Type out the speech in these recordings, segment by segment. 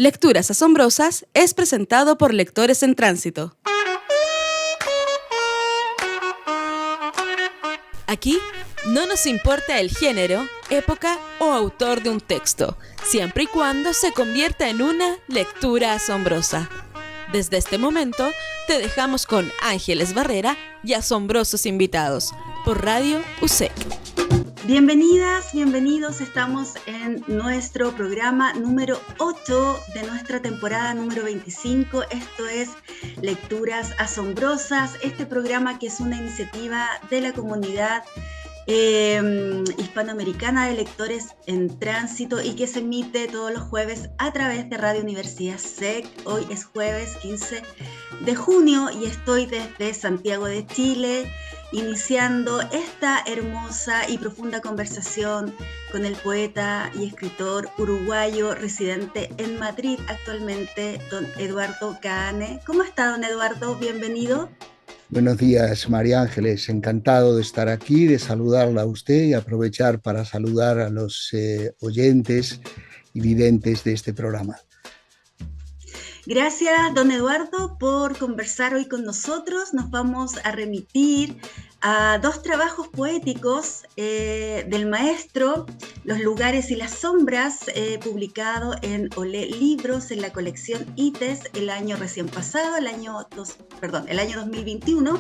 Lecturas Asombrosas es presentado por Lectores en Tránsito. Aquí no nos importa el género, época o autor de un texto, siempre y cuando se convierta en una lectura asombrosa. Desde este momento, te dejamos con Ángeles Barrera y asombrosos invitados por Radio USEC. Bienvenidas, bienvenidos. Estamos en nuestro programa número 8 de nuestra temporada número 25. Esto es Lecturas Asombrosas, este programa que es una iniciativa de la comunidad hispanoamericana de Lectores en Tránsito y que se emite todos los jueves a través de Radio Universidad SEC. Hoy es jueves 15 de junio y estoy desde Santiago de Chile, iniciando esta hermosa y profunda conversación con el poeta y escritor uruguayo residente en Madrid actualmente, don Eduardo Kahane. ¿Cómo está, don Eduardo? Bienvenido. Buenos días, María Ángeles. Encantado de estar aquí, de saludarla a usted y aprovechar para saludar a los oyentes y videntes de este programa. Gracias, don Eduardo, por conversar hoy con nosotros. Nos vamos a remitir a dos trabajos poéticos del maestro, Los lugares y las sombras, publicado en Olé Libros en la colección ITES el año recién pasado, el año 2021,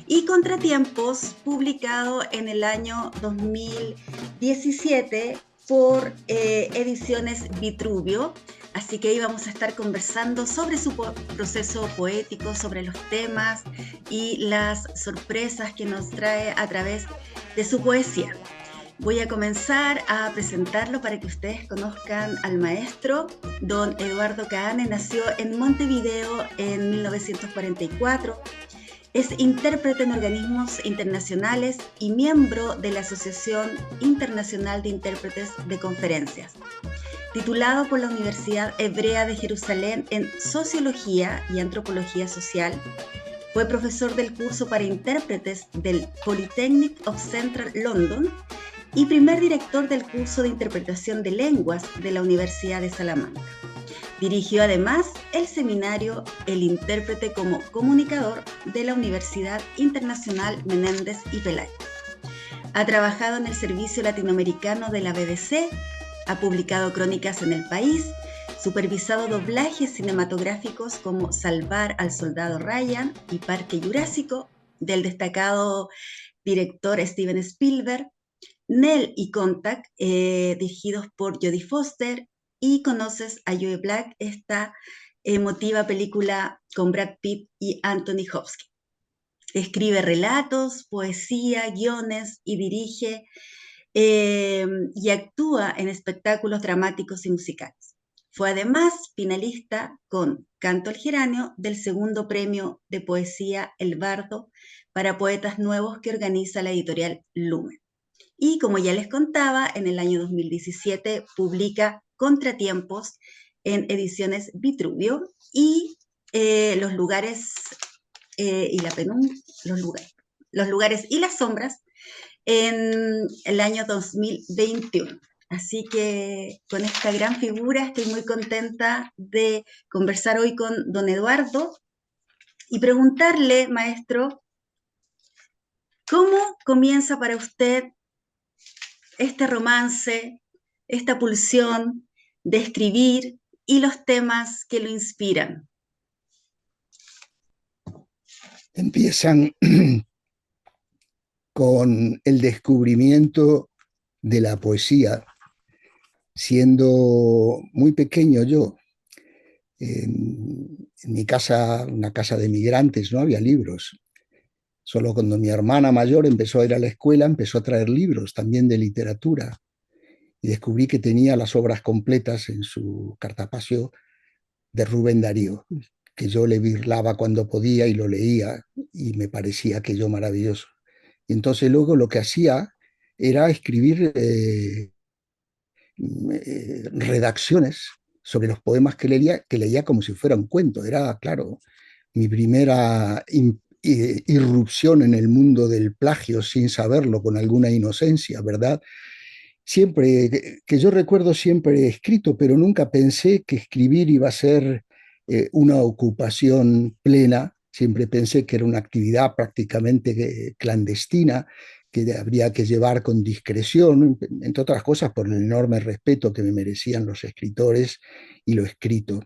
y Contratiempos, publicado en el año 2017 por Ediciones Vitruvio. Así que ahí vamos a estar conversando sobre su proceso poético, sobre los temas y las sorpresas que nos trae a través de su poesía. Voy a comenzar a presentarlo para que ustedes conozcan al maestro. Don Eduardo Kahane nació en Montevideo en 1944. Es intérprete en organismos internacionales y miembro de la Asociación Internacional de Intérpretes de Conferencias. Titulado por la Universidad Hebrea de Jerusalén en Sociología y Antropología Social, fue profesor del curso para intérpretes del Polytechnic of Central London y primer director del curso de interpretación de lenguas de la Universidad de Salamanca. Dirigió además el seminario El Intérprete como Comunicador de la Universidad Internacional Menéndez y Pelayo. Ha trabajado en el Servicio Latinoamericano de la BBC, ha publicado crónicas en El País, supervisado doblajes cinematográficos como Salvar al Soldado Ryan y Parque Jurásico, del destacado director Steven Spielberg, Nell y Contact, dirigidos por Jodie Foster, y Conoces a Joe Black, esta emotiva película con Brad Pitt y Anthony Hopkins. Escribe relatos, poesía, guiones y dirige y actúa en espectáculos dramáticos y musicales. Fue además finalista con Canto al Geranio del segundo premio de poesía El Bardo para poetas nuevos que organiza la editorial Lumen. Y como ya les contaba, en el año 2017 publica Contratiempos en Ediciones Vitruvio y Los lugares y las sombras en el año 2021. Así que con esta gran figura estoy muy contenta de conversar hoy con don Eduardo y preguntarle, maestro, ¿cómo comienza para usted este romance, esta pulsión de escribir y los temas que lo inspiran? Empiezan con el descubrimiento de la poesía, siendo muy pequeño yo. En mi casa, una casa de migrantes, no había libros. Solo cuando mi hermana mayor empezó a ir a la escuela, empezó a traer libros también de literatura. Y descubrí que tenía las obras completas en su cartapacio de Rubén Darío, que yo le birlaba cuando podía y lo leía, y me parecía aquello maravilloso. Y entonces luego lo que hacía era escribir redacciones sobre los poemas que leía como si fuera un cuento. Era, claro, mi primera irrupción en el mundo del plagio sin saberlo, con alguna inocencia, ¿verdad? siempre, que yo recuerdo siempre he escrito, pero nunca pensé que escribir iba a ser una ocupación plena. Siempre pensé que era una actividad prácticamente clandestina, que habría que llevar con discreción, entre otras cosas por el enorme respeto que me merecían los escritores y lo escrito,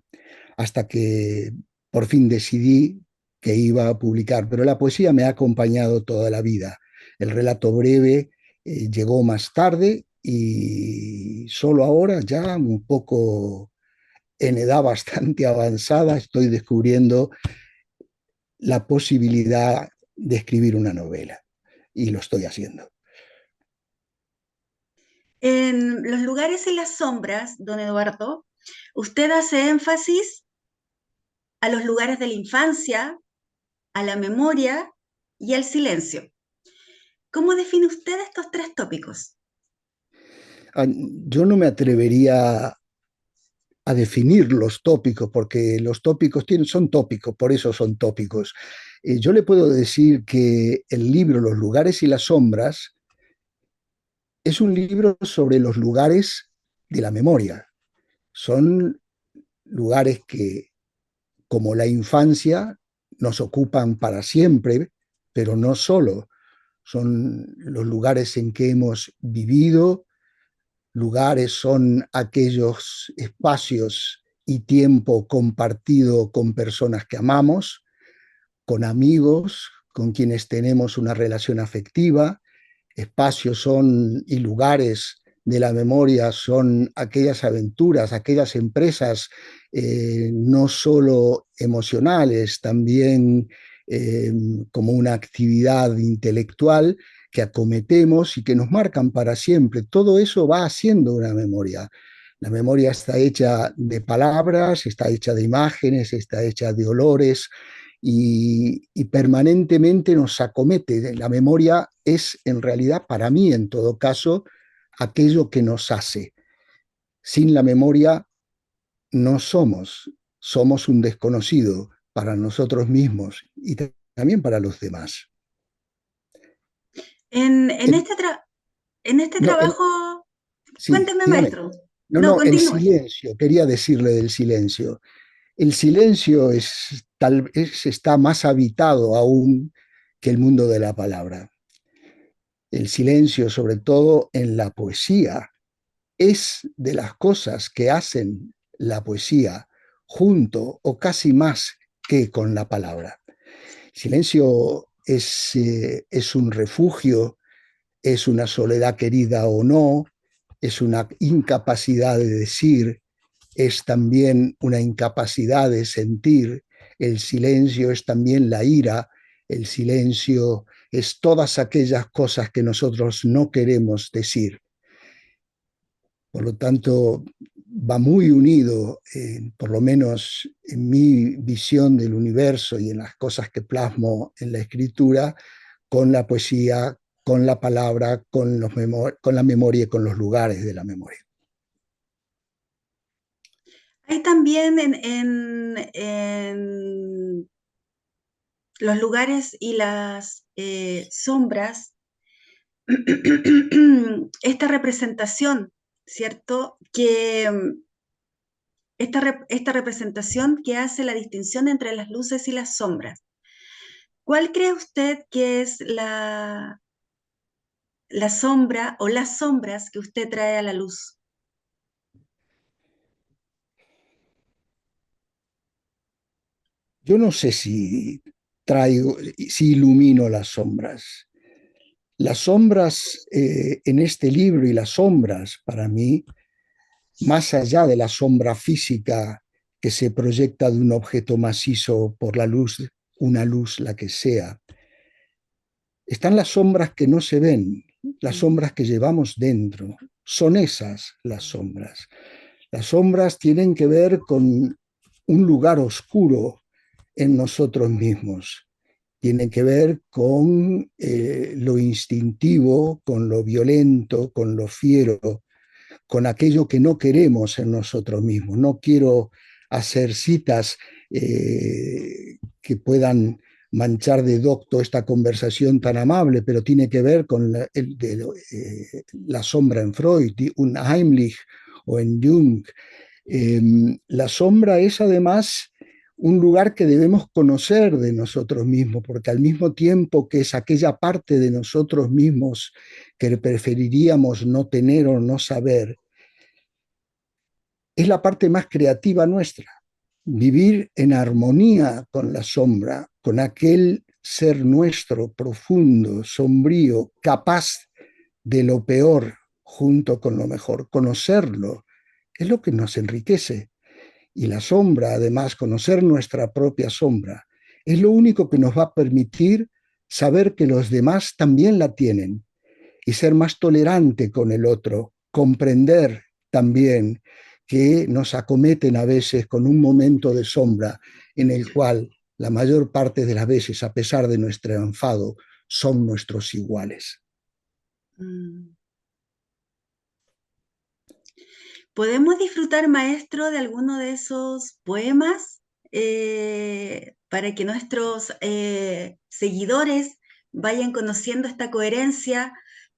hasta que por fin decidí que iba a publicar. Pero la poesía me ha acompañado toda la vida. El relato breve llegó más tarde y solo ahora, ya un poco en edad bastante avanzada, estoy descubriendo la posibilidad de escribir una novela y lo estoy haciendo. En los lugares y las sombras, don Eduardo, usted hace énfasis a los lugares de la infancia, a la memoria y al silencio. ¿Cómo define usted estos tres tópicos? Yo no me atrevería a definir los tópicos, porque los tópicos son tópicos, por eso son tópicos. Yo le puedo decir que el libro Los lugares y las sombras es un libro sobre los lugares de la memoria. Son lugares que, como la infancia, nos ocupan para siempre, pero no solo. Son los lugares en que hemos vivido, lugares son aquellos espacios y tiempo compartido con personas que amamos, con amigos, con quienes tenemos una relación afectiva. Espacios son y lugares de la memoria son aquellas aventuras, aquellas empresas no solo emocionales, también como una actividad intelectual que acometemos y que nos marcan para siempre. Todo eso va haciendo una memoria. La memoria está hecha de palabras, está hecha de imágenes, está hecha de olores, y permanentemente nos acomete. La memoria es en realidad, para mí en todo caso, aquello que nos hace. Sin la memoria no somos, somos un desconocido para nosotros mismos y también para los demás. En, en El, este, tra- en este no, trabajo, sí, cuénteme, dígame. maestro. No, No, no, el continúe. silencio, quería decirle del silencio. El silencio tal vez está más habitado aún que el mundo de la palabra. El silencio, sobre todo en la poesía, es de las cosas que hacen la poesía junto o casi más que con la palabra. Silencio es un refugio, es una soledad querida o no, es una incapacidad de decir, es también una incapacidad de sentir. El silencio es también la ira, el silencio es todas aquellas cosas que nosotros no queremos decir. Por lo tanto, va muy unido, por lo menos en mi visión del universo y en las cosas que plasmo en la escritura, con la poesía, con la palabra, con la memoria y con los lugares de la memoria. Hay también en los lugares y las sombras esta representación, ¿cierto? Esta representación que hace la distinción entre las luces y las sombras. ¿Cuál cree usted que es la sombra o las sombras que usted trae a la luz? Yo no sé si traigo, si ilumino las sombras. Las sombras en este libro y las sombras para mí, más allá de la sombra física que se proyecta de un objeto macizo por la luz, una luz la que sea, están las sombras que no se ven, las sombras que llevamos dentro. Son esas las sombras. Las sombras tienen que ver con un lugar oscuro en nosotros mismos. Tienen que ver con lo instintivo, con lo violento, con lo fiero, con aquello que no queremos en nosotros mismos. No quiero hacer citas que puedan manchar de docto esta conversación tan amable, pero tiene que ver con la sombra en Freud, un Heimlich o en Jung. La sombra es además un lugar que debemos conocer de nosotros mismos, porque al mismo tiempo que es aquella parte de nosotros mismos que preferiríamos no tener o no saber, es la parte más creativa nuestra. Vivir en armonía con la sombra, con aquel ser nuestro, profundo, sombrío, capaz de lo peor junto con lo mejor. Conocerlo es lo que nos enriquece. Y la sombra, además, conocer nuestra propia sombra, es lo único que nos va a permitir saber que los demás también la tienen y ser más tolerante con el otro, comprender también que nos acometen a veces con un momento de sombra en el cual la mayor parte de las veces, a pesar de nuestro enfado, son nuestros iguales. ¿Podemos disfrutar, maestro, de alguno de esos poemas para que nuestros seguidores vayan conociendo esta coherencia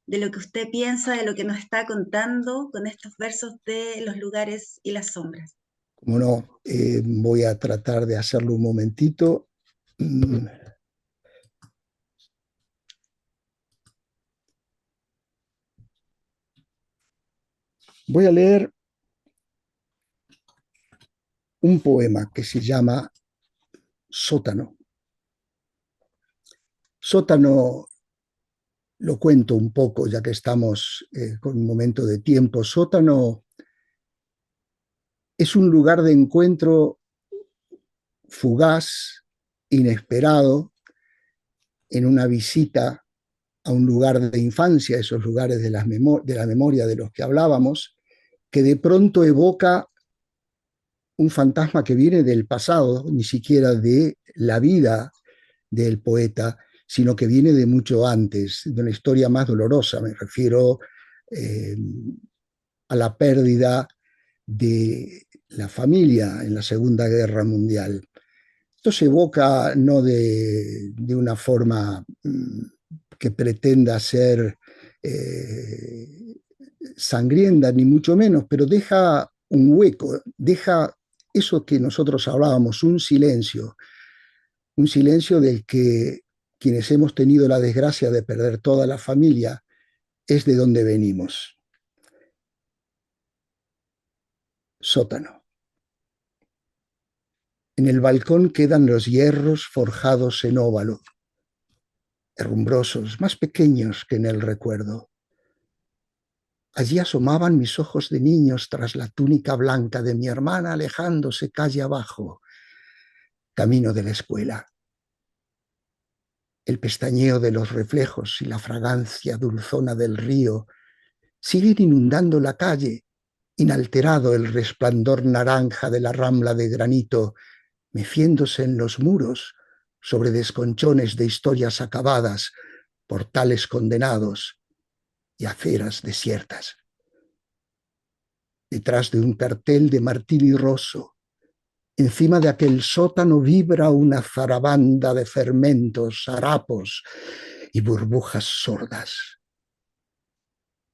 de lo que usted piensa, de lo que nos está contando con estos versos de Los lugares y las sombras? Como no, voy a tratar de hacerlo un momentito. Voy a leer un poema que se llama Sótano. Sótano, lo cuento un poco ya que estamos con un momento de tiempo. Sótano es un lugar de encuentro fugaz, inesperado, en una visita a un lugar de infancia, esos lugares de la memoria de los que hablábamos, que de pronto evoca un fantasma que viene del pasado, ni siquiera de la vida del poeta, sino que viene de mucho antes, de una historia más dolorosa. Me refiero a la pérdida de la familia en la Segunda Guerra Mundial. Esto se evoca no de una forma que pretenda ser sangrienta, ni mucho menos, pero deja un hueco, deja eso que nosotros hablábamos, un silencio del que quienes hemos tenido la desgracia de perder toda la familia es de donde venimos. Sótano. En el balcón quedan los hierros forjados en óvalo, herrumbrosos, más pequeños que en el recuerdo. Allí asomaban mis ojos de niños tras la túnica blanca de mi hermana alejándose calle abajo, camino de la escuela. El pestañeo de los reflejos y la fragancia dulzona del río siguen inundando la calle, inalterado el resplandor naranja de la rambla de granito, meciéndose en los muros sobre desconchones de historias acabadas, portales condenados y aceras desiertas. Detrás de un cartel de Martini Rosso, encima de aquel sótano vibra una zarabanda de fermentos, harapos y burbujas sordas.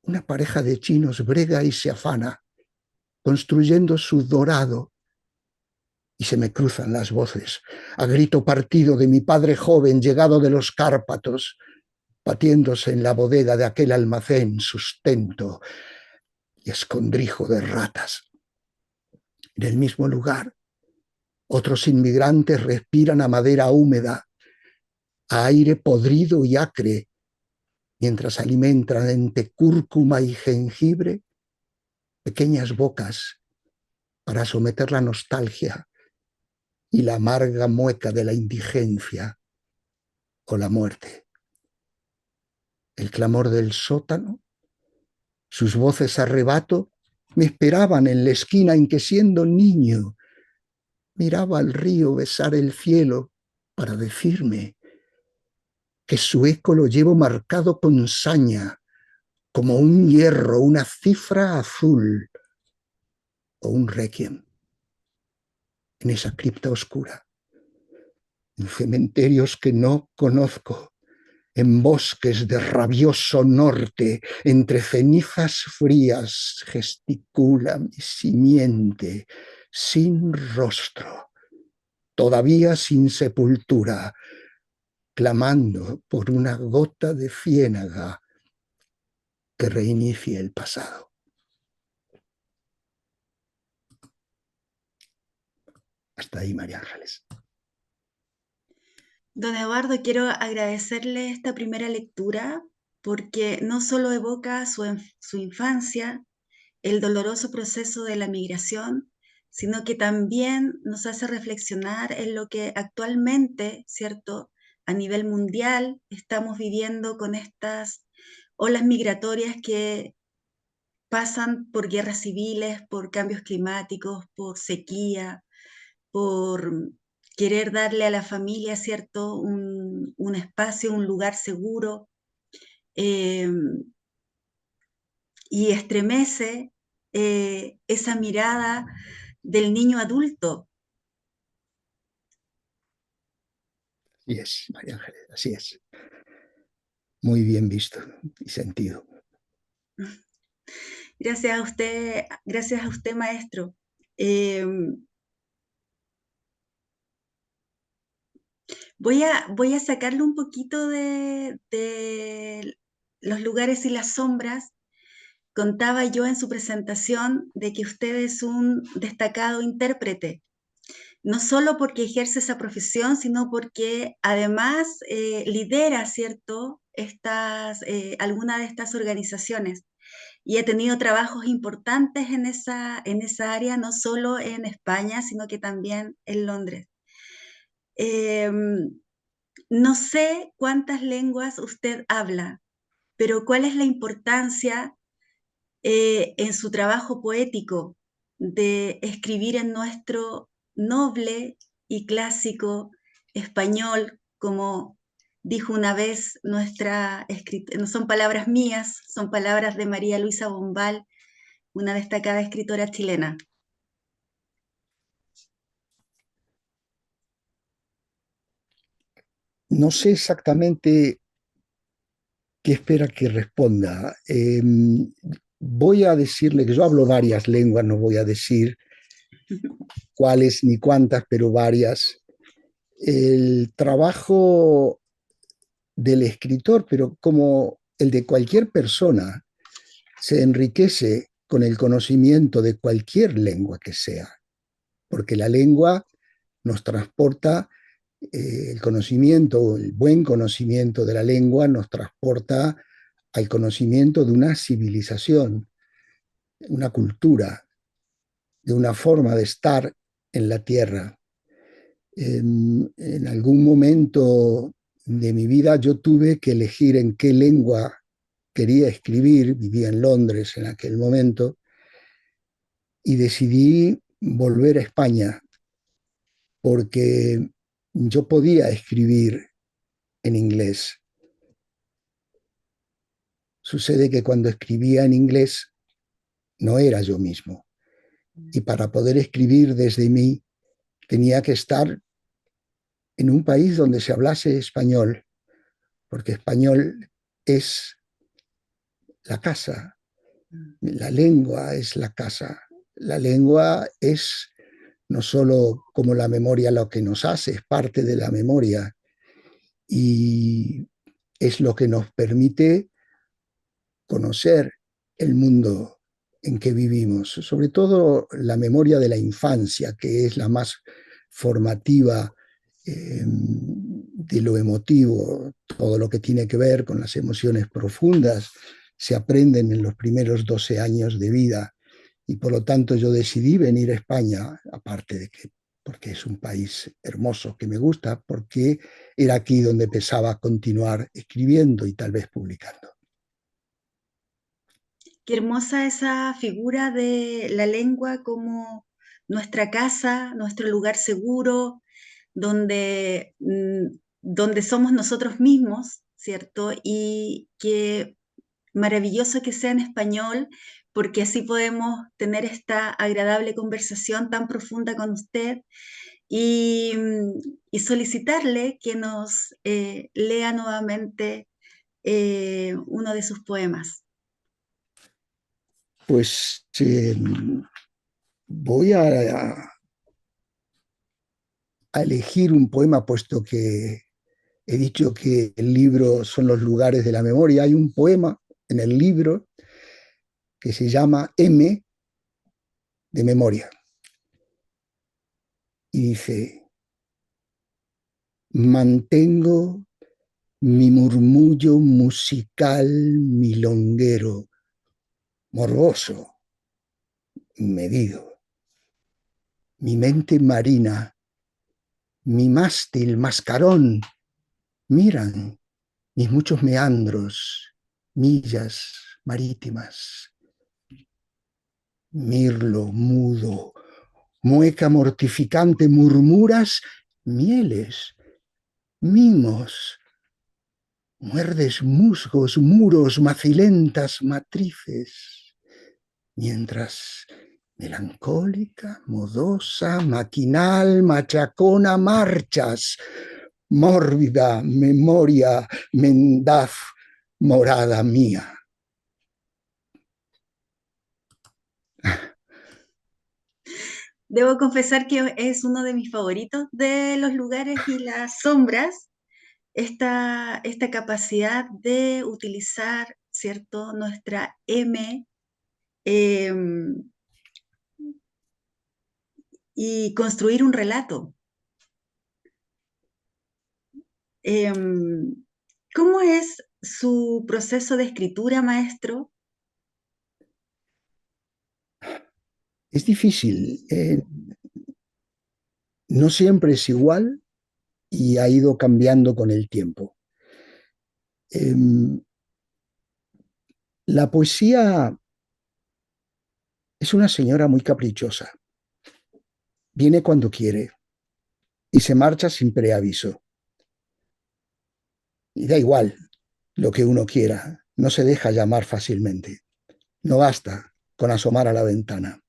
Una pareja de chinos brega y se afana, construyendo su dorado, y se me cruzan las voces, a grito partido de mi padre joven llegado de los Cárpatos, batiéndose en la bodega de aquel almacén sustento y escondrijo de ratas. En el mismo lugar, otros inmigrantes respiran a madera húmeda, a aire podrido y acre, mientras alimentan entre cúrcuma y jengibre pequeñas bocas para someter la nostalgia y la amarga mueca de la indigencia o la muerte. El clamor del sótano, sus voces a rebato, me esperaban en la esquina en que, siendo niño, miraba al río besar el cielo para decirme que su eco lo llevo marcado con saña, como un hierro, una cifra azul o un requiem en esa cripta oscura. en cementerios que no conozco, en bosques de rabioso norte, entre cenizas frías, gesticula mi simiente, sin rostro, todavía sin sepultura, clamando por una gota de ciénaga que reinicie el pasado. Hasta ahí, María Ángeles. Don Eduardo, quiero agradecerle esta primera lectura porque no solo evoca su infancia, el doloroso proceso de la migración, sino que también nos hace reflexionar en lo que actualmente, ¿cierto?, a nivel mundial estamos viviendo con estas olas migratorias que pasan por guerras civiles, por cambios climáticos, por sequía, por querer darle a la familia, ¿cierto?, un espacio, un lugar seguro, eh, y estremece esa mirada del niño adulto. Así es, María Ángeles, así es. Muy bien visto y sentido. Gracias a usted, maestro. Eh, voy a sacarle un poquito de los lugares y las sombras. Contaba yo en su presentación de que usted es un destacado intérprete, no solo porque ejerce esa profesión, sino porque además lidera, ¿cierto?, alguna de estas organizaciones y ha tenido trabajos importantes en esa área, no solo en España, sino que también en Londres. Eh, no sé cuántas lenguas usted habla, pero ¿cuál es la importancia en su trabajo poético de escribir en nuestro noble y clásico español, como dijo una vez no son palabras mías, son palabras de María Luisa Bombal, una destacada escritora chilena? No sé exactamente qué espera que responda. Voy a decirle que yo hablo varias lenguas, no voy a decir cuáles ni cuántas, pero varias. El trabajo del escritor, pero como el de cualquier persona, se enriquece con el conocimiento de cualquier lengua que sea, porque la lengua nos transporta, el conocimiento, el buen conocimiento de la lengua nos transporta al conocimiento de una civilización, una cultura, de una forma de estar en la tierra. En algún momento de mi vida yo tuve que elegir en qué lengua quería escribir, vivía en Londres en aquel momento, y decidí volver a España porque yo podía escribir en inglés. Sucede que cuando escribía en inglés no era yo mismo, y para poder escribir desde mí tenía que estar en un país donde se hablase español, porque español es la casa, la lengua es la casa, la lengua es no solo como la memoria lo que nos hace, es parte de la memoria y es lo que nos permite conocer el mundo en que vivimos, sobre todo la memoria de la infancia, que es la más formativa de lo emotivo, todo lo que tiene que ver con las emociones profundas, se aprenden en los primeros 12 años de vida y por lo tanto yo decidí venir a España, aparte de que porque es un país hermoso que me gusta, porque era aquí donde empezaba a continuar escribiendo y tal vez publicando. Qué hermosa esa figura de la lengua como nuestra casa, nuestro lugar seguro, donde somos nosotros mismos, ¿cierto? Y qué maravilloso que sea en español, porque así podemos tener esta agradable conversación tan profunda con usted y, y solicitarle que nos lea nuevamente uno de sus poemas. Pues voy a elegir un poema, puesto que he dicho que el libro son los lugares de la memoria. Hay un poema en el libro que se llama M de memoria. Y dice: mantengo mi murmullo musical milonguero, morboso, medido. Mi mente marina, mi mástil, mascarón, miran mis muchos meandros, millas marítimas. Mirlo mudo, mueca mortificante, murmuras mieles, mimos, muerdes musgos, muros, macilentas matrices, mientras melancólica, modosa, maquinal, machacona, marchas, mórbida memoria, mendaz, morada mía. Debo confesar que es uno de mis favoritos de los lugares y las sombras, esta capacidad de utilizar, ¿cierto?, nuestra M y construir un relato. ¿Cómo es su proceso de escritura, maestro? Es difícil. No siempre es igual y ha ido cambiando con el tiempo. La poesía es una señora muy caprichosa. Viene cuando quiere y se marcha sin preaviso. Y da igual lo que uno quiera, no se deja llamar fácilmente. No basta con asomar a la ventana.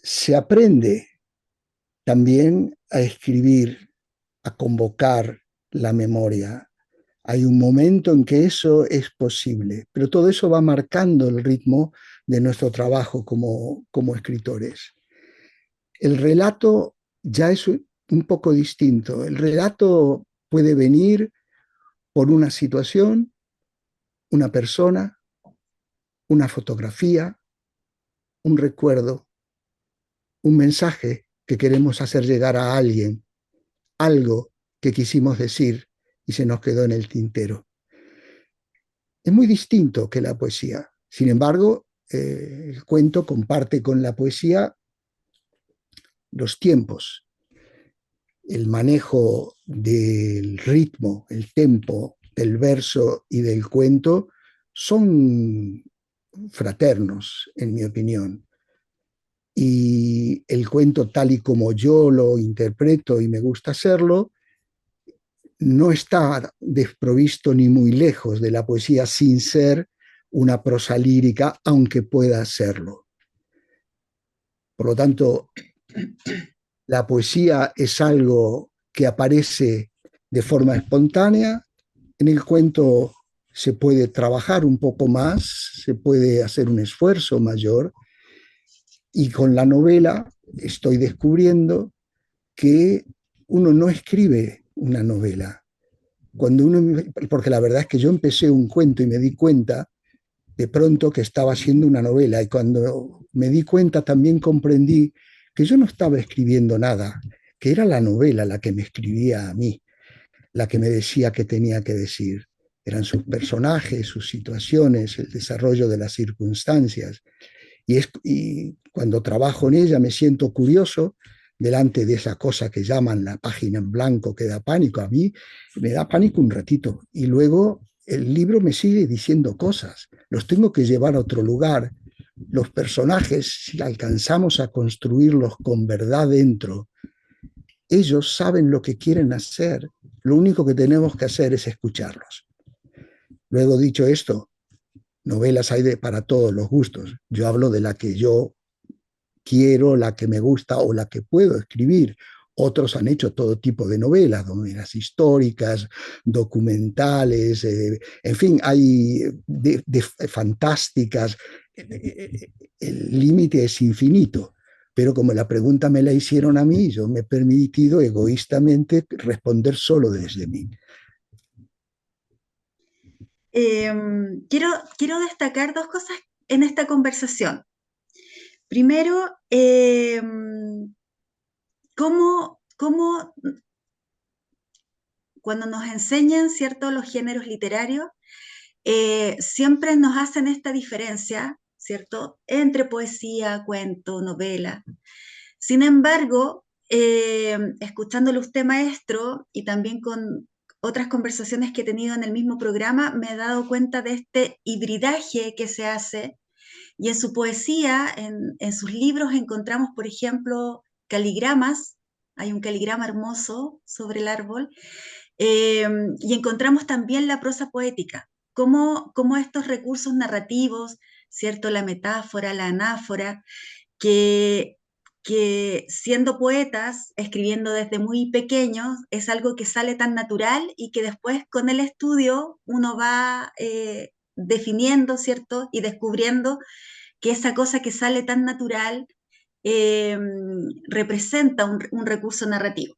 Se aprende también a escribir, a convocar la memoria. Hay un momento en que eso es posible, pero todo eso va marcando el ritmo de nuestro trabajo como escritores. El relato ya es un poco distinto. El relato puede venir por una situación, una persona, una fotografía, un recuerdo, un mensaje que queremos hacer llegar a alguien, algo que quisimos decir y se nos quedó en el tintero. Es muy distinto que la poesía. Sin embargo, el cuento comparte con la poesía los tiempos, el manejo del ritmo, el tempo del verso y del cuento son fraternos, en mi opinión. Y el cuento, tal y como yo lo interpreto y me gusta hacerlo, no está desprovisto ni muy lejos de la poesía, sin ser una prosa lírica, aunque pueda serlo. Por lo tanto, la poesía es algo que aparece de forma espontánea. En el cuento se puede trabajar un poco más, se puede hacer un esfuerzo mayor, y con la novela estoy descubriendo que uno no escribe una novela. Porque la verdad es que yo empecé un cuento y me di cuenta de pronto que estaba haciendo una novela, y cuando me di cuenta también comprendí que yo no estaba escribiendo nada, que era la novela la que me escribía a mí, la que me decía qué tenía que decir. Eran sus personajes, sus situaciones, el desarrollo de las circunstancias. Y cuando trabajo en ella me siento curioso delante de esa cosa que llaman la página en blanco, que da pánico. A mí me da pánico un ratito, y luego el libro me sigue diciendo cosas, los tengo que llevar a otro lugar. Los personajes, si alcanzamos a construirlos con verdad dentro, ellos saben lo que quieren hacer, lo único que tenemos que hacer es escucharlos. Luego, dicho esto, Novelas hay para todos los gustos. Yo hablo de la que yo quiero, la que me gusta o la que puedo escribir. Otros han hecho todo tipo de novelas históricas, documentales, en fin, hay de fantásticas. El límite es infinito, pero como la pregunta me la hicieron a mí, yo me he permitido egoístamente responder solo desde mí. Quiero destacar dos cosas en esta conversación. Primero, cómo cuando nos enseñan, ¿cierto?, los géneros literarios, siempre nos hacen esta diferencia, ¿cierto?, entre poesía, cuento, novela. Sin embargo, escuchándolo usted, maestro, y también con otras conversaciones que he tenido en el mismo programa, me he dado cuenta de este hibridaje que se hace, y en su poesía, en sus libros, encontramos, por ejemplo, caligramas. Hay un caligrama hermoso sobre el árbol, y encontramos también la prosa poética, cómo estos recursos narrativos, ¿cierto?, la metáfora, la anáfora, que siendo poetas, escribiendo desde muy pequeños, es algo que sale tan natural y que después con el estudio uno va definiendo, ¿cierto?, y descubriendo que esa cosa que sale tan natural eh, representa un recurso narrativo.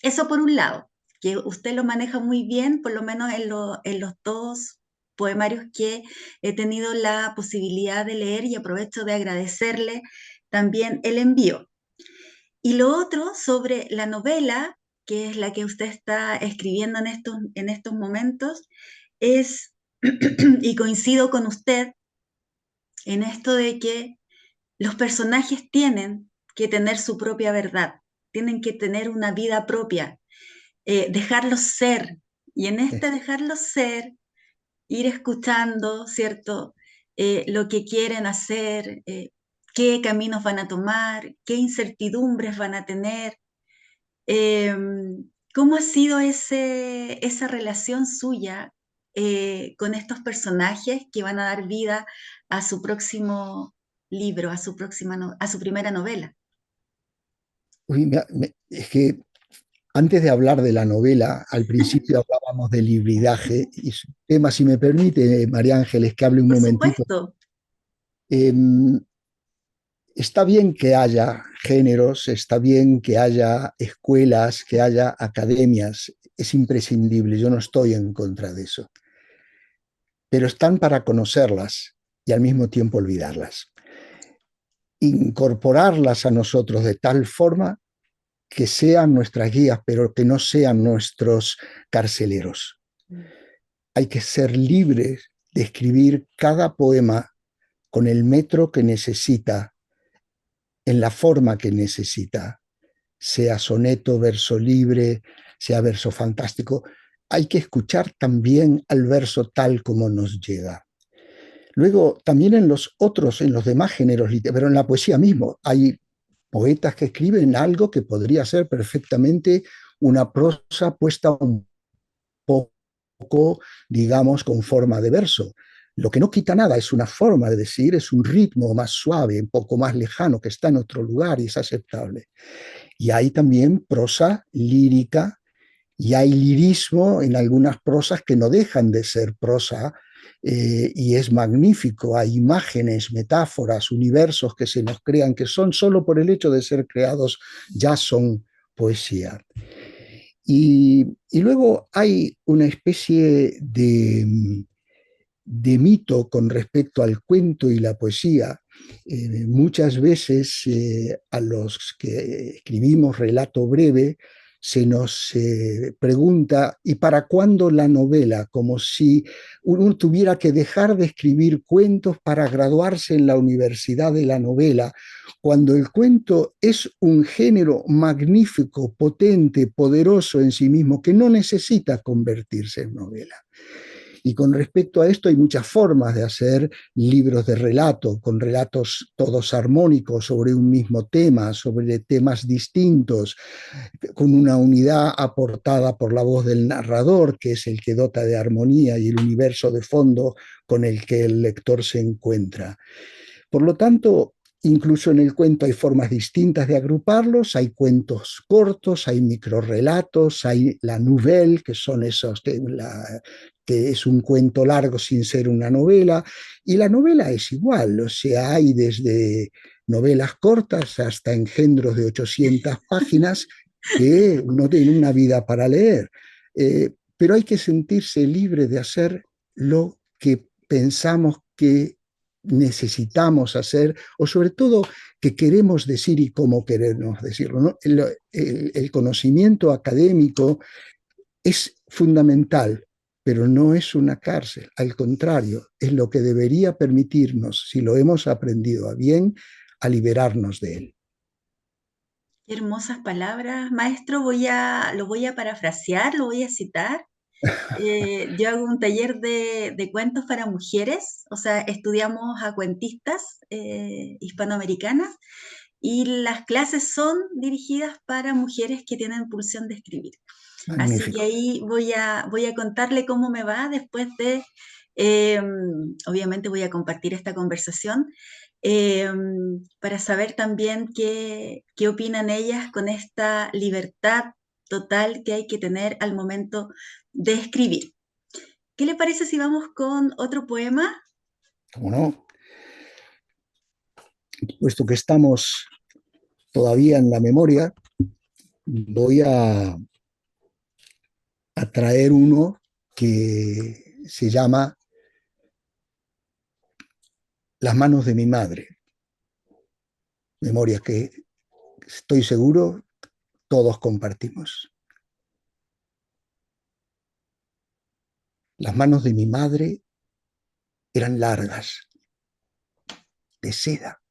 Eso por un lado, que usted lo maneja muy bien, por lo menos en los dos poemarios que he tenido la posibilidad de leer, y aprovecho de agradecerle también el envío. Y lo otro sobre la novela, que es la que usted está escribiendo en estos momentos, es, y coincido con usted en esto de que los personajes tienen que tener su propia verdad, tienen que tener una vida propia, dejarlos ser. Y en este dejarlos ser, ir escuchando, ¿cierto?, lo que quieren hacer, qué caminos van a tomar, qué incertidumbres van a tener. Eh, ¿Cómo ha sido esa relación suya con estos personajes que van a dar vida a su próximo libro, a a su primera novela? Uy, es que antes de hablar de la novela, al principio hablábamos del hibridaje, y su tema, si me permite, María Ángeles, que hable un Por momentito. supuesto. Está bien que haya géneros, está bien que haya escuelas, que haya academias, es imprescindible, yo no estoy en contra de eso, pero están para conocerlas y al mismo tiempo olvidarlas. Incorporarlas a nosotros de tal forma que sean nuestras guías, pero que no sean nuestros carceleros. Hay que ser libres de escribir cada poema con el metro que necesita, en la forma que necesita, sea soneto, verso libre, sea verso fantástico. Hay que escuchar también al verso tal como nos llega. Luego, también en los demás géneros, pero en la poesía mismo, hay poetas que escriben algo que podría ser perfectamente una prosa puesta un poco, digamos, con forma de verso. Lo que no quita nada, es una forma de decir, es un ritmo más suave, un poco más lejano, que está en otro lugar y es aceptable. Y hay también prosa lírica, y hay lirismo en algunas prosas que no dejan de ser prosa, y es magnífico. Hay imágenes, metáforas, universos que se nos crean, que son solo por el hecho de ser creados, ya son poesía. Y luego hay una especie de mito con respecto al cuento y la poesía. Muchas veces a los que escribimos relato breve se nos pregunta, ¿y para cuándo la novela? Como si uno tuviera que dejar de escribir cuentos para graduarse en la universidad de la novela, cuando el cuento es un género magnífico, potente, poderoso en sí mismo, que no necesita convertirse en novela. Y con respecto a esto hay muchas formas de hacer libros de relato, con relatos todos armónicos sobre un mismo tema, sobre temas distintos, con una unidad aportada por la voz del narrador, que es el que dota de armonía y el universo de fondo con el que el lector se encuentra. Por lo tanto, incluso en el cuento hay formas distintas de agruparlos, hay cuentos cortos, hay microrrelatos, hay la nouvelle, que son esos que es un cuento largo sin ser una novela, y la novela es igual, o sea, hay desde novelas cortas hasta engendros de 800 páginas que no tienen una vida para leer. Pero hay que sentirse libre de hacer lo que pensamos que necesitamos hacer, o sobre todo que queremos decir y cómo queremos decirlo, ¿no? El conocimiento académico es fundamental, pero no es una cárcel, al contrario, es lo que debería permitirnos, si lo hemos aprendido a bien, a liberarnos de él. Qué hermosas palabras, maestro. Lo voy a parafrasear, lo voy a citar. Yo hago un taller de cuentos para mujeres, o sea, estudiamos a cuentistas hispanoamericanas y las clases son dirigidas para mujeres que tienen pulsión de escribir. Así que Magnífico. ahí voy a contarle cómo me va después de, obviamente voy a compartir esta conversación eh, para saber también qué opinan ellas con esta libertad total que hay que tener al momento de escribir. ¿Qué le parece si vamos con otro poema? ¿Cómo no? Puesto que estamos todavía en la memoria, voy a traer uno que se llama Las manos de mi madre. Memoria que estoy seguro todos compartimos. Las manos de mi madre eran largas, de seda,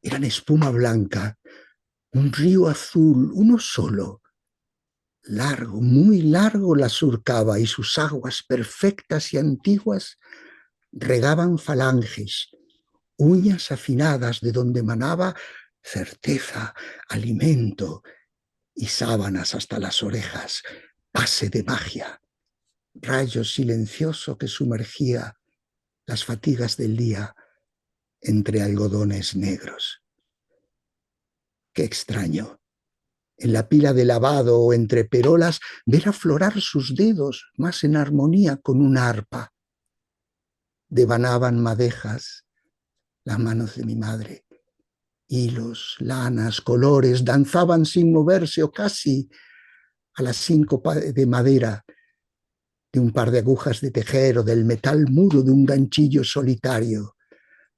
eran espuma blanca, un río azul, uno solo, largo, muy largo la surcaba y sus aguas perfectas y antiguas regaban falanges, uñas afinadas de donde manaba certeza, alimento y sábanas hasta las orejas, pase de magia, rayo silencioso que sumergía las fatigas del día entre algodones negros. Qué extraño, en la pila de lavado o entre perolas, ver aflorar sus dedos más en armonía con una arpa. Devanaban madejas las manos de mi madre, hilos, lanas, colores, danzaban sin moverse o casi a las síncopa de madera de un par de agujas de tejer o del metal mudo de un ganchillo solitario.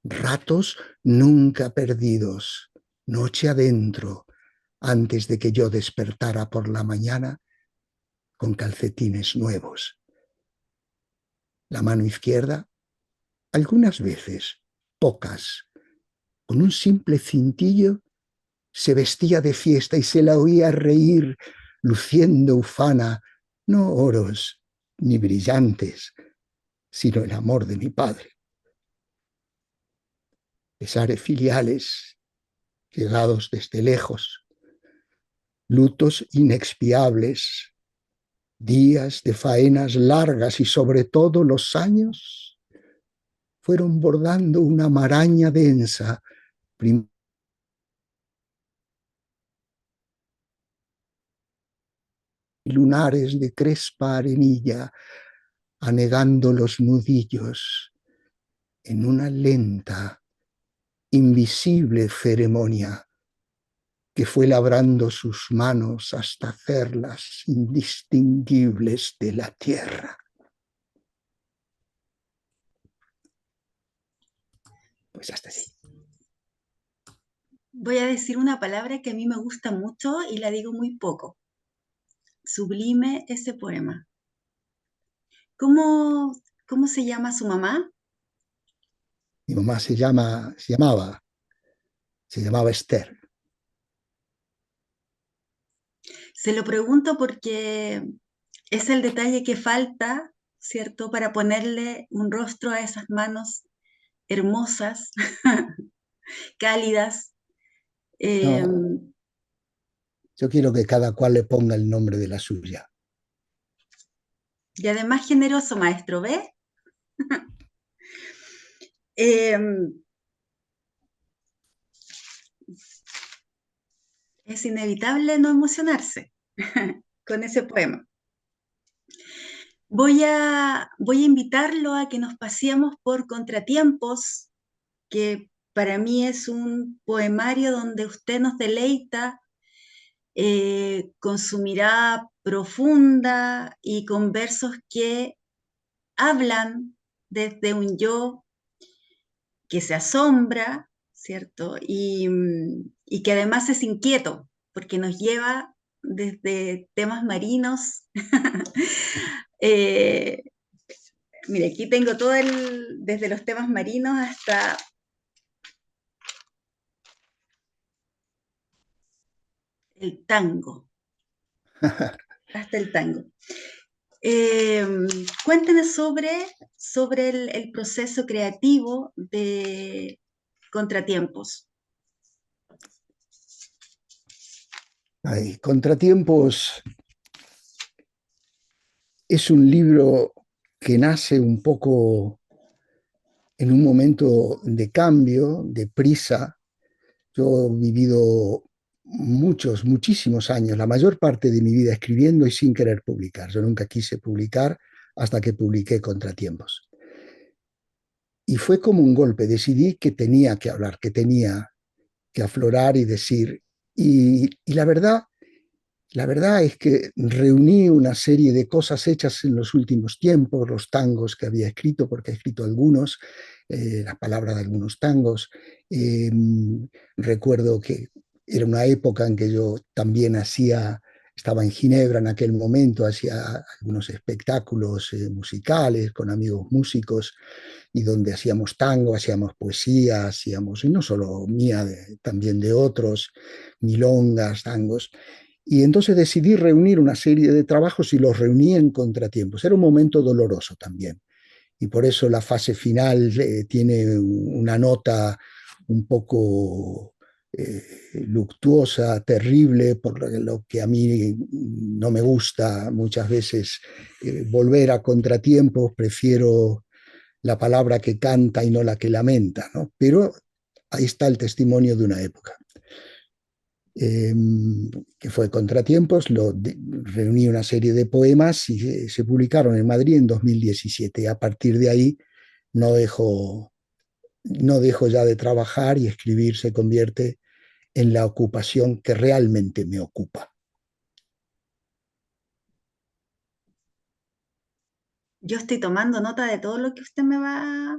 Ratos nunca perdidos, noche adentro, antes de que yo despertara por la mañana con calcetines nuevos. La mano izquierda, algunas veces, pocas, con un simple cintillo, se vestía de fiesta y se la oía reír, luciendo ufana, no oros ni brillantes, sino el amor de mi padre. Pesares filiales, llegados desde lejos, lutos inexpiables, días de faenas largas y sobre todo los años fueron bordando una maraña densa, lunares de crespa arenilla, anegando los nudillos en una lenta, invisible ceremonia que fue labrando sus manos hasta hacerlas indistinguibles de la tierra. Pues hasta así. Voy a decir una palabra que a mí me gusta mucho y la digo muy poco. Sublime ese poema. ¿Cómo se llama su mamá? Mi mamá se llamaba Esther. Se lo pregunto porque es el detalle que falta ¿cierto? Para ponerle un rostro a esas manos hermosas, cálidas, eh, No, yo quiero que cada cual le ponga el nombre de la suya. y además generoso, maestro, ¿ve? Eh, es inevitable no emocionarse con ese poema. Voy a invitarlo a que nos paseemos por Contratiempos, que para mí es un poemario donde usted nos deleita con su mirada profunda y con versos que hablan desde un yo que se asombra, ¿cierto? Y que además es inquieto, porque nos lleva desde temas marinos. eh, Mire, aquí tengo desde los temas marinos hasta el tango, hasta el tango. Eh, Cuéntenos sobre el proceso creativo de Contratiempos. Ay, Contratiempos es un libro que nace un poco en un momento de cambio, de prisa. Yo he vivido muchísimos años, la mayor parte de mi vida escribiendo y sin querer publicar. Yo nunca quise publicar hasta que publiqué Contratiempos. Y fue como un golpe, decidí que tenía que hablar, que tenía que aflorar y decir. Y la verdad es que reuní una serie de cosas hechas en los últimos tiempos, los tangos que había escrito, porque he escrito algunos, las palabras de algunos tangos. Eh, Recuerdo que era una época en que yo también estaba en Ginebra en aquel momento, hacía algunos espectáculos musicales con amigos músicos y donde hacíamos tango, hacíamos poesía, hacíamos, y no solo mía, también de otros, milongas, tangos. Y entonces decidí reunir una serie de trabajos y los reuní en Contratiempos. Era un momento doloroso también. Y por eso la fase final tiene una nota un poco luctuosa, terrible, por lo que a mí no me gusta muchas veces volver a Contratiempos. Prefiero la palabra que canta y no la que lamenta, ¿no? Pero ahí está el testimonio de una época. Eh, que fue Contratiempos, reuní una serie de poemas y se publicaron en Madrid en 2017. A partir de ahí no dejo, no dejo ya de trabajar y escribir se convierte en la ocupación que realmente me ocupa. Yo estoy tomando nota de todo lo que usted me va,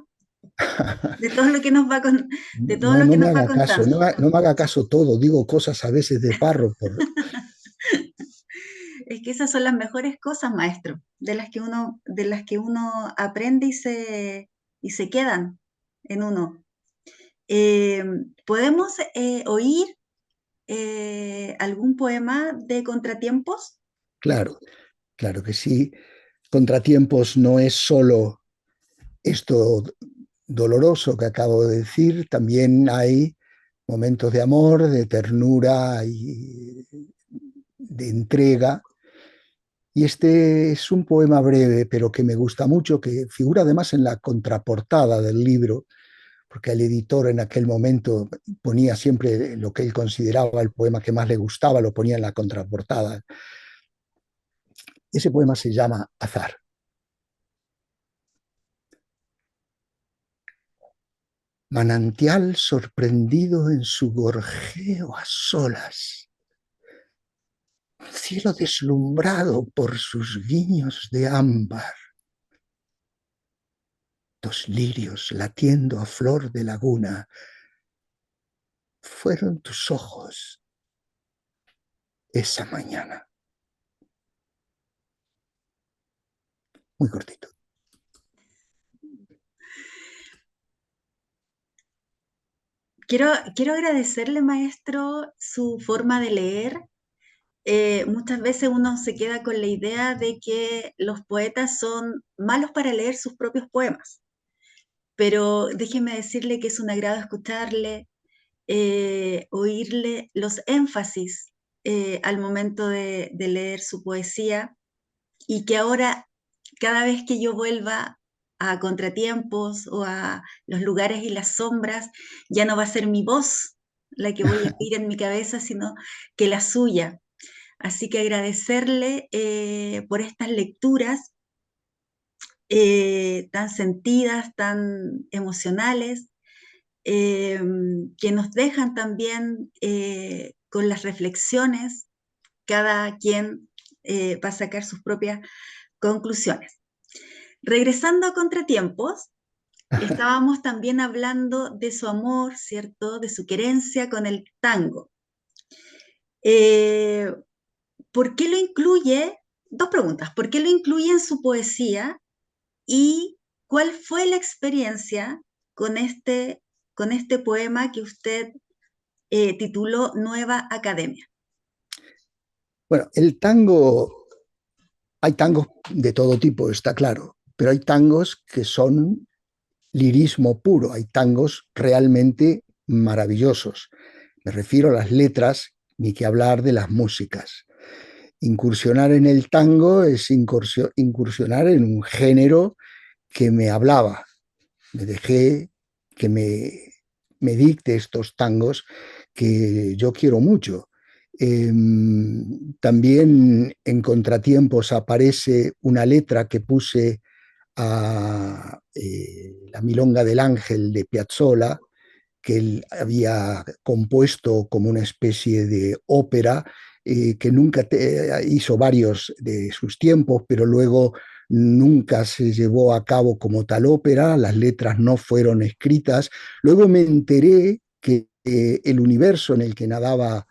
de todo lo que nos va con, de todo No, lo no que me nos va haga caso, contando. no me haga caso todo, digo cosas a veces de párroco. Es que esas son las mejores cosas, maestro, de las que uno aprende y se quedan en uno. Eh, ¿Podemos oír algún poema de Contratiempos? Claro, claro que sí. Contratiempos no es solo esto doloroso que acabo de decir, también hay momentos de amor, de ternura y de entrega. Y este es un poema breve, pero que me gusta mucho, que figura además en la contraportada del libro, porque el editor en aquel momento ponía siempre lo que él consideraba el poema que más le gustaba, lo ponía en la contraportada. Ese poema se llama Azar. Manantial sorprendido en su gorjeo a solas, cielo deslumbrado por sus guiños de ámbar, dos lirios latiendo a flor de laguna, fueron tus ojos esa mañana. Muy cortito. Quiero agradecerle, maestro, su forma de leer, muchas veces uno se queda con la idea de que los poetas son malos para leer sus propios poemas, pero déjeme decirle que es un agrado escucharle, oírle los énfasis al momento de leer su poesía, y que ahora, cada vez que yo vuelva a Contratiempos o a Los lugares y las sombras, ya no va a ser mi voz la que voy a oír en mi cabeza, sino que la suya. Así que agradecerle por estas lecturas tan sentidas, tan emocionales, eh, que nos dejan también con las reflexiones. Cada quien va a sacar sus propias conclusiones. Regresando a Contratiempos, estábamos también hablando de su amor, ¿cierto? De su querencia con el tango. Eh, ¿Por qué lo incluye? Dos preguntas. ¿Por qué lo incluye en su poesía? ¿Y cuál fue la experiencia con este poema que usted tituló Nueva Academia? Bueno, el tango, hay tangos de todo tipo, está claro, pero hay tangos que son lirismo puro, hay tangos realmente maravillosos. Me refiero a las letras, ni que hablar de las músicas. Incursionar en el tango es incursionar en un género que me hablaba. Me dejé que me dicte estos tangos que yo quiero mucho. También en Contratiempos aparece una letra que puse a la Milonga del Ángel de Piazzolla, que él había compuesto como una especie de ópera, que nunca hizo varios de sus tiempos, pero luego nunca se llevó a cabo como tal ópera, las letras no fueron escritas. Luego me enteré que el universo en el que nadaba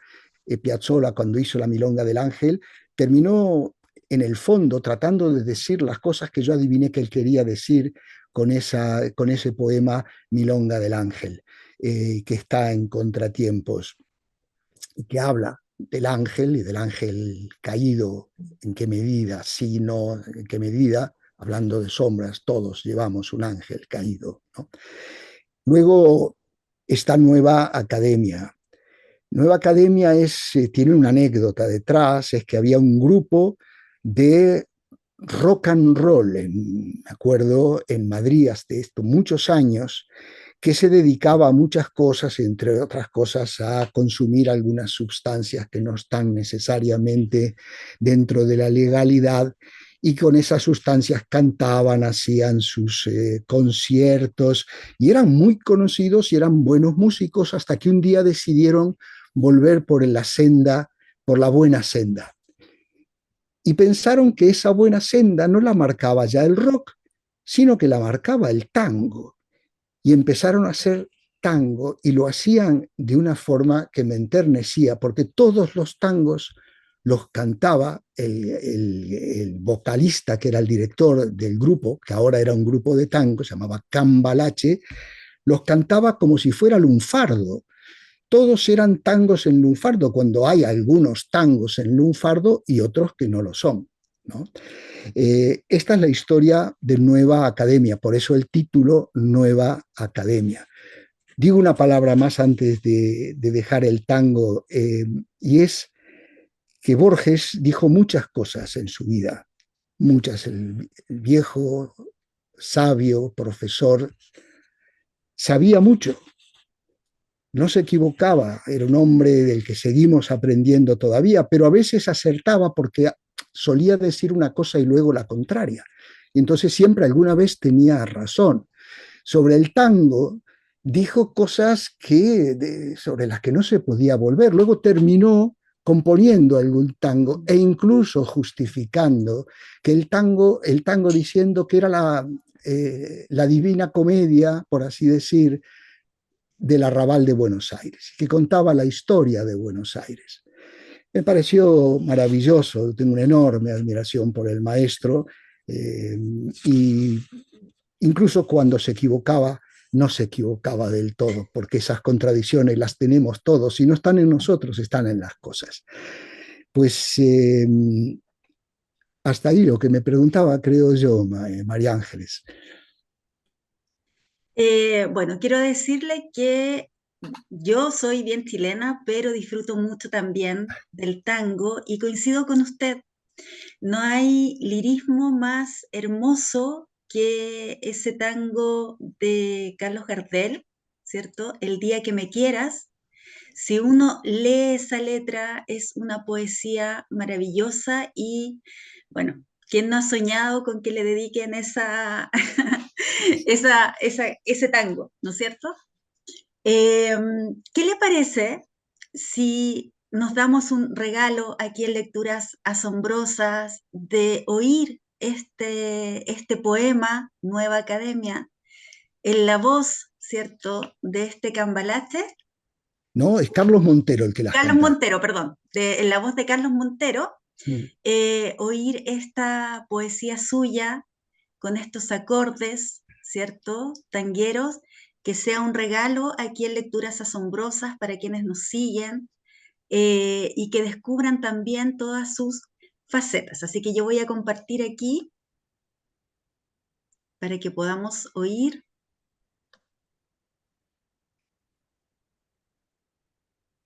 Piazzolla cuando hizo la Milonga del Ángel terminó en el fondo tratando de decir las cosas que yo adiviné que él quería decir con ese poema Milonga del Ángel, que está en Contratiempos, y que habla del ángel y del ángel caído, en qué medida, si no, en qué medida, hablando de sombras, todos llevamos un ángel caído, ¿no? Luego, esta Nueva Academia. Nueva Academia tiene una anécdota detrás, es que había un grupo de rock and roll, me acuerdo, en Madrid hasta esto, muchos años, que se dedicaba a muchas cosas, entre otras cosas a consumir algunas sustancias que no están necesariamente dentro de la legalidad, y con esas sustancias cantaban, hacían sus conciertos, y eran muy conocidos y eran buenos músicos, hasta que un día decidieron volver por la senda, por la buena senda. Y pensaron que esa buena senda no la marcaba ya el rock, sino que la marcaba el tango. Y empezaron a hacer tango y lo hacían de una forma que me enternecía, porque todos los tangos los cantaba el vocalista, que era el director del grupo, que ahora era un grupo de tango, se llamaba Cambalache, los cantaba como si fuera lunfardo. Todos eran tangos en lunfardo, cuando hay algunos tangos en lunfardo y otros que no lo son, ¿no? Esta es la historia de Nueva Academia, por eso el título Nueva Academia. Digo una palabra más antes de dejar el tango, y es que Borges dijo muchas cosas en su vida, muchas. El viejo, sabio, profesor, sabía mucho, no se equivocaba, era un hombre del que seguimos aprendiendo todavía, pero a veces acertaba porque solía decir una cosa y luego la contraria. Y entonces siempre alguna vez tenía razón. Sobre el tango dijo cosas sobre las que no se podía volver. Luego terminó componiendo algún tango e incluso justificando que el tango diciendo que era la Divina Comedia, por así decir, del arrabal de Buenos Aires, que contaba la historia de Buenos Aires. Me pareció maravilloso, tengo una enorme admiración por el maestro, y incluso cuando se equivocaba, no se equivocaba del todo, porque esas contradicciones las tenemos todos, y no están en nosotros, están en las cosas. Pues hasta ahí lo que me preguntaba, creo yo, María Ángeles. Bueno, quiero decirle que yo soy bien chilena, pero disfruto mucho también del tango y coincido con usted. No hay lirismo más hermoso que ese tango de Carlos Gardel, ¿cierto? El día que me quieras. Si uno lee esa letra, es una poesía maravillosa y, bueno, ¿quién no ha soñado con que le dediquen ese tango, ¿no es cierto? Eh, ¿Qué le parece si nos damos un regalo aquí en Lecturas Asombrosas de oír este poema, Nueva Academia, en la voz, ¿cierto?, de este cambalache? No, es Carlos Montero el que las Carlos canta. Montero, perdón, en la voz de Carlos Montero, Mm. oír esta poesía suya con estos acordes, ¿cierto? Tangueros, que sea un regalo aquí en Lecturas Asombrosas para quienes nos siguen y que descubran también todas sus facetas. Así que yo voy a compartir aquí para que podamos oír.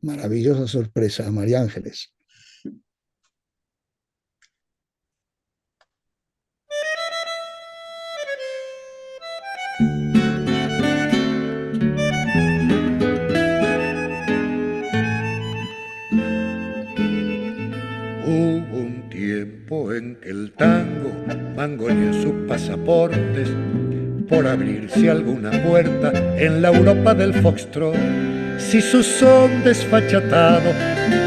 Maravillosa sorpresa, María Ángeles. Hubo un tiempo en que el tango mangoneó sus pasaportes por abrirse alguna puerta en la Europa del foxtrot. Si su son desfachatado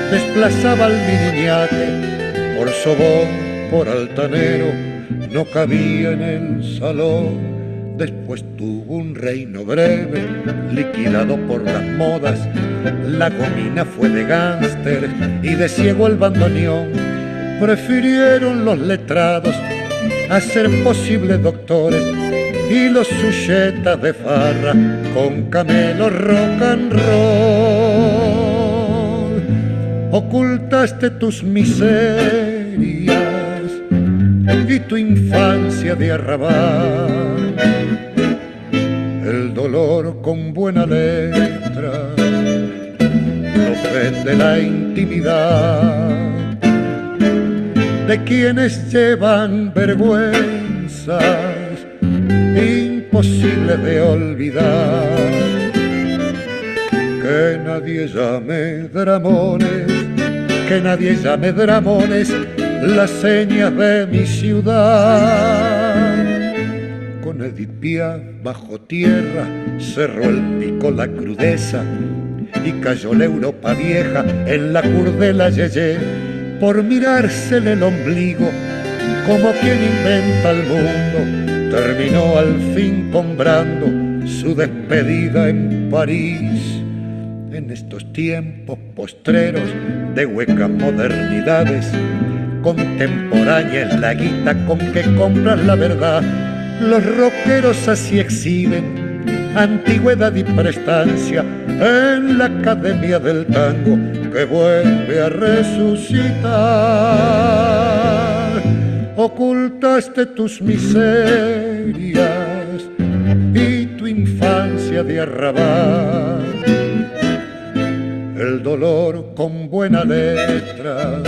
desplazaba al miniñaque, por sobón, por altanero, no cabía en el salón. Después tuvo un reino breve, liquidado por las modas. La gomina fue de gánster y de ciego el bandoneón. Prefirieron los letrados a ser posibles doctores y los sujetas de farra con camelo rock and roll. Ocultaste tus miserias y tu infancia de arrabal, el dolor con buena letra no ofende la intimidad de quienes llevan vergüenzas imposibles de olvidar. Que nadie llame dramones, que nadie llame dramones las señas de mi ciudad. Con Edith Piaf bajo tierra cerró el pico la crudeza y cayó la Europa vieja en la curdela yeye por mirársele el ombligo como quien inventa el mundo. Terminó al fin comprando su despedida en París. En estos tiempos postreros de huecas modernidades, contemporánea es la guita con que compras la verdad. Los rockeros así exhiben antigüedad y prestancia en la Academia del Tango que vuelve a resucitar. Ocultaste tus miserias y tu infancia de arrabal, el dolor con buena letra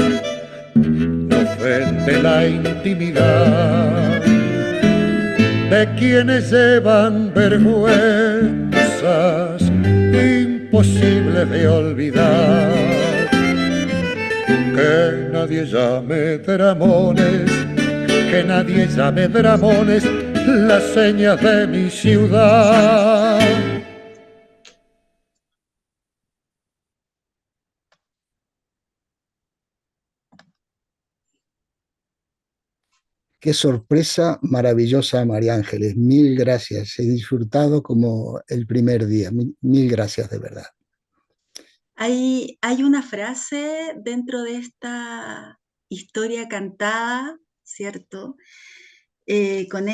no ofende la intimidad de quienes llevan vergüenzas imposibles de olvidar. Que nadie llame dramones, que nadie llame dramones las señas de mi ciudad. Qué sorpresa maravillosa, María Ángeles. Mil gracias. He disfrutado como el primer día. Mil gracias de verdad. Hay una frase dentro de esta historia cantada, ¿cierto? Con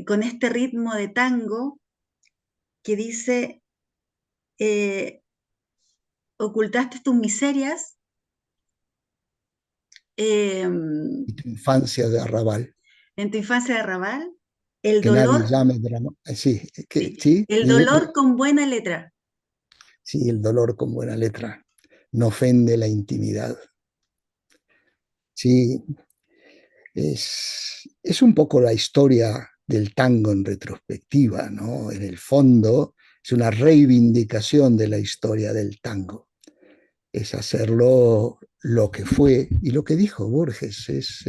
con este ritmo de tango que dice, ocultaste tus miserias. Y tu infancia de arrabal. En tu infancia de arrabal. El Que dolor. nadie llame drama. Sí, sí, el dolor con buena letra. Sí, el dolor con buena letra. No ofende la intimidad. Sí, es un poco la historia del tango en retrospectiva, ¿no? En el fondo es una reivindicación de la historia del tango. Es hacerlo lo que fue y lo que dijo Borges, es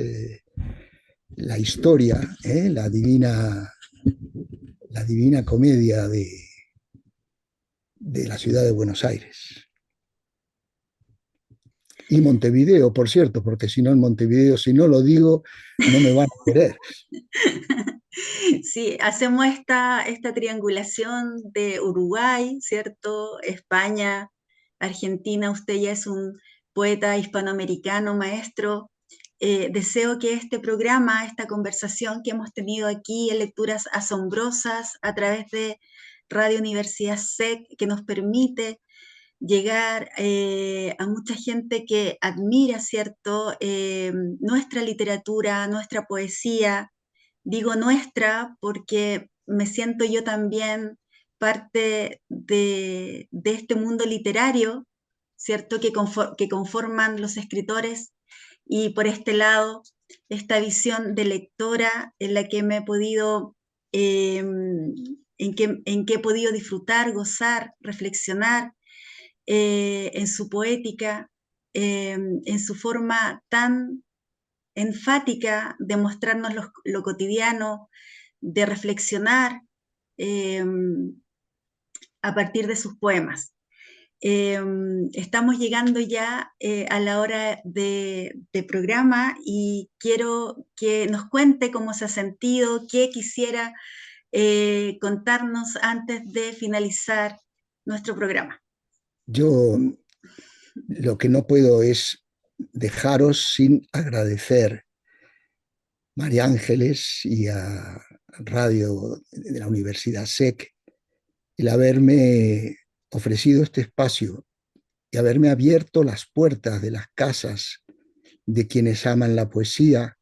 la historia, la divina comedia de la ciudad de Buenos Aires. Y Montevideo, por cierto, porque si no en Montevideo, si no lo digo, no me van a querer. Sí, hacemos esta triangulación de Uruguay, ¿cierto? España, Argentina. Usted ya es un poeta hispanoamericano, maestro. Deseo que este programa, esta conversación que hemos tenido aquí en Lecturas Asombrosas a través de Radio Universidad SEC, que nos permite llegar a mucha gente que admira, ¿cierto? Nuestra literatura, nuestra poesía. Digo nuestra porque me siento yo también parte de este mundo literario, ¿cierto? Que conforman los escritores, y por este lado, esta visión de lectora en la que me he podido, en que he podido disfrutar, gozar, reflexionar, en su poética, en su forma tan enfática de mostrarnos lo cotidiano, de reflexionar a partir de sus poemas. Estamos llegando ya a la hora de programa y quiero que nos cuente cómo se ha sentido, qué quisiera contarnos antes de finalizar nuestro programa. Yo lo que no puedo es dejaros sin agradecer María Ángeles y a Radio de la Universidad SEC el haberme ofrecido este espacio y haberme abierto las puertas de las casas de quienes aman la poesía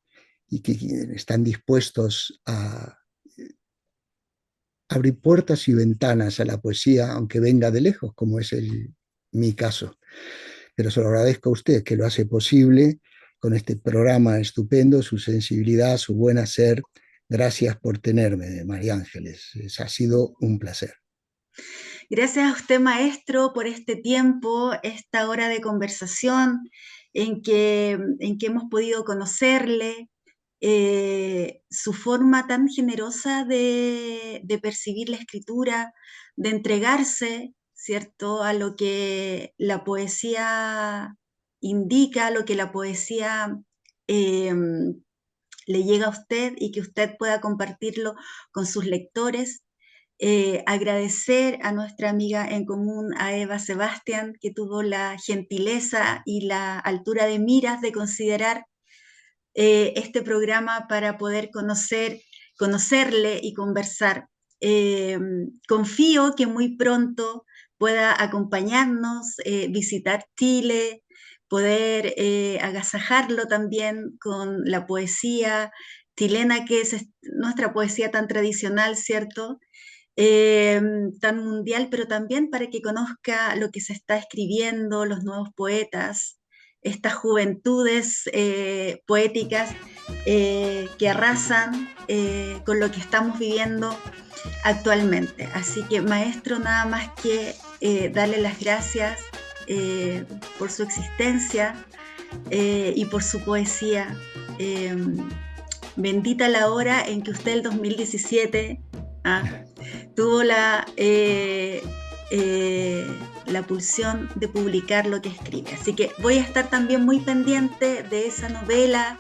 y que están dispuestos a abrir puertas y ventanas a la poesía, aunque venga de lejos, como es mi caso. Pero se lo agradezco a usted, que lo hace posible con este programa estupendo, su sensibilidad, su buen hacer. Gracias por tenerme, María Ángeles. Ha sido un placer. Gracias a usted, maestro, por este tiempo, esta hora de conversación en que hemos podido conocerle, su forma tan generosa de percibir la escritura, de entregarse, ¿cierto?, a lo que la poesía indica, a lo que la poesía le llega a usted y que usted pueda compartirlo con sus lectores. Agradecer a nuestra amiga en común, a Eva Sebastián, que tuvo la gentileza y la altura de miras de considerar este programa para poder conocerle y conversar. Confío que muy pronto pueda acompañarnos, visitar Chile, poder agasajarlo también con la poesía chilena, que es nuestra poesía tan tradicional, ¿cierto? Tan mundial, pero también para que conozca lo que se está escribiendo, los nuevos poetas, estas juventudes poéticas que arrasan con lo que estamos viviendo actualmente. Así que, maestro, nada más que darle las gracias por su existencia y por su poesía. Bendita la hora en que usted, el 2017, tuvo la pulsión de publicar lo que escribe. Así que voy a estar también muy pendiente de esa novela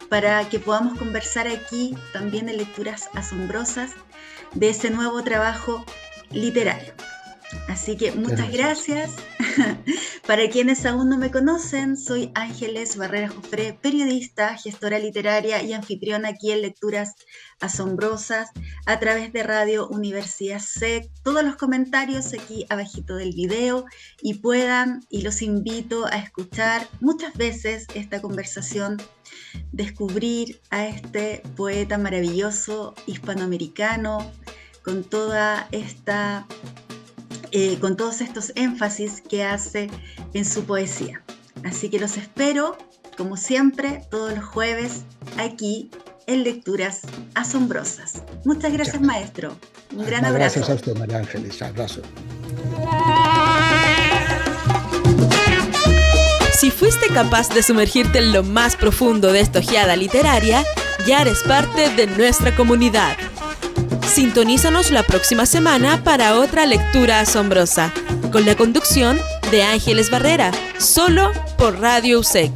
para que podamos conversar aquí también en Lecturas Asombrosas de ese nuevo trabajo literario. Así que muchas gracias Para quienes aún no me conocen, soy Ángeles Barrera Jofré, periodista, gestora literaria y anfitriona aquí en Lecturas Asombrosas a través de Radio Universidad SEC. Todos los comentarios aquí abajito del video y los invito a escuchar muchas veces esta conversación, descubrir a este poeta maravilloso hispanoamericano con toda esta... con todos estos énfasis que hace en su poesía. Así que los espero, como siempre, todos los jueves aquí en Lecturas Asombrosas. Muchas gracias, maestro. Un gran abrazo. Gracias a usted, María Ángeles. Abrazo. Si fuiste capaz de sumergirte en lo más profundo de esta ojeada literaria, ya eres parte de nuestra comunidad. Sintonízanos la próxima semana para otra lectura asombrosa, con la conducción de Ángeles Barrera, solo por Radio USEC.